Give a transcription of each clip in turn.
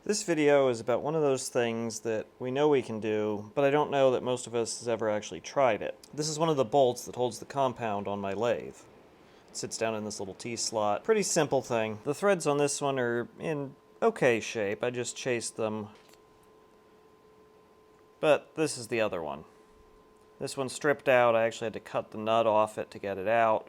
This video is about one of those things that we know we can do, but I don't know that most of us has ever actually tried it. This is one of the bolts that holds the compound on my lathe. It sits down in this little T-slot. Pretty simple thing. The threads on this one are in okay shape. I just chased them. But this is the other one. This one's stripped out. I actually had to cut the nut off it to get it out.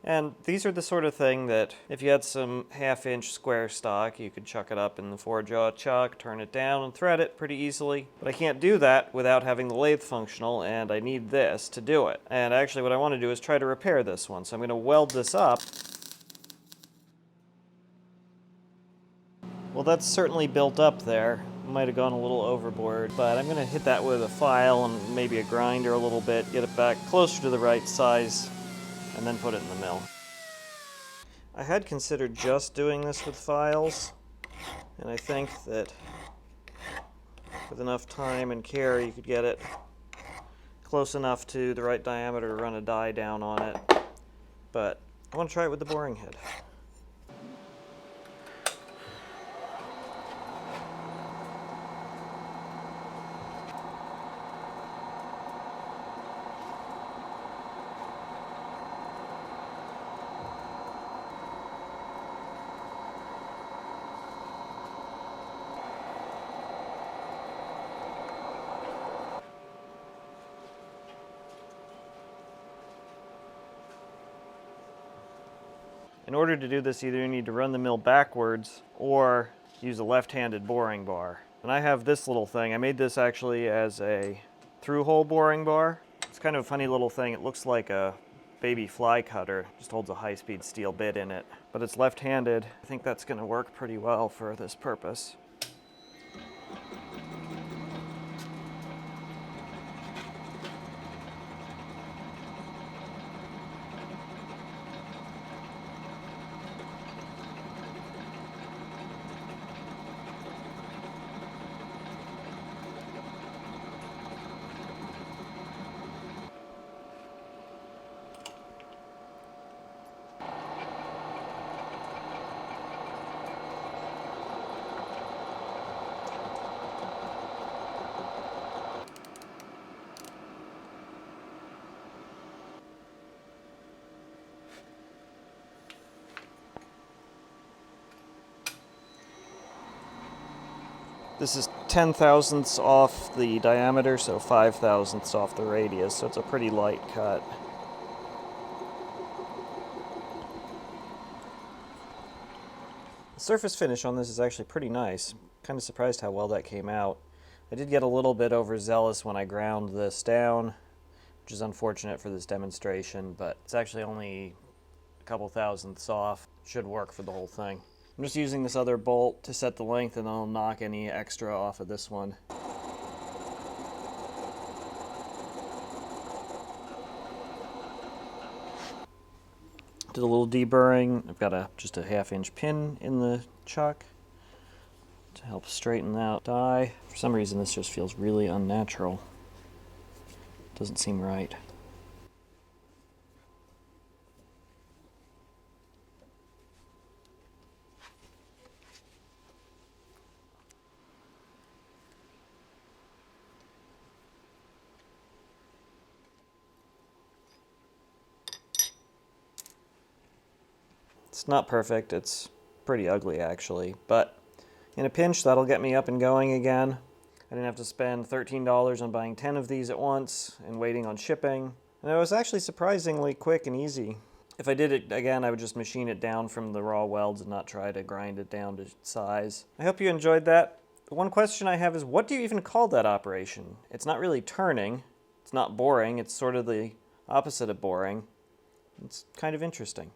And these are the sort of thing that if you had some half-inch square stock, you could chuck it up in the 4-jaw chuck, turn it down, and thread it pretty easily. But I can't do that without having the lathe functional, and I need this to do it. And actually what I want to do is try to repair this one. So I'm going to weld this up. Well, that's certainly built up there. Might have gone a little overboard, but I'm going to hit that with a file and maybe a grinder a little bit, get it back closer to the right size, and then put it in the mill. I had considered just doing this with files, and I think that with enough time and care you could get it close enough to the right diameter to run a die down on it, but I want to try it with the boring head. In order to do this, either you need to run the mill backwards or use a left-handed boring bar. And I have this little thing. I made this actually as a through-hole boring bar. It's kind of a funny little thing. It looks like a baby fly cutter. Just holds a high-speed steel bit in it. But it's left-handed. I think that's going to work pretty well for this purpose. This is 10 thousandths off the diameter, so 5 thousandths off the radius, so it's a pretty light cut. The surface finish on this is actually pretty nice. Kind of surprised how well that came out. I did get a little bit overzealous when I ground this down, which is unfortunate for this demonstration, but it's actually only a couple thousandths off. Should work for the whole thing. I'm just using this other bolt to set the length, and I'll knock any extra off of this one. Did a little deburring. I've got just a half-inch pin in the chuck to help straighten that die. For some reason this just feels really unnatural. Doesn't seem right. It's not perfect, it's pretty ugly actually, but in a pinch that'll get me up and going again. I didn't have to spend $13 on buying 10 of these at once and waiting on shipping. And it was actually surprisingly quick and easy. If I did it again, I would just machine it down from the raw welds and not try to grind it down to size. I hope you enjoyed that. The one question I have is, what do you even call that operation? It's not really turning, it's not boring, it's sort of the opposite of boring. It's kind of interesting.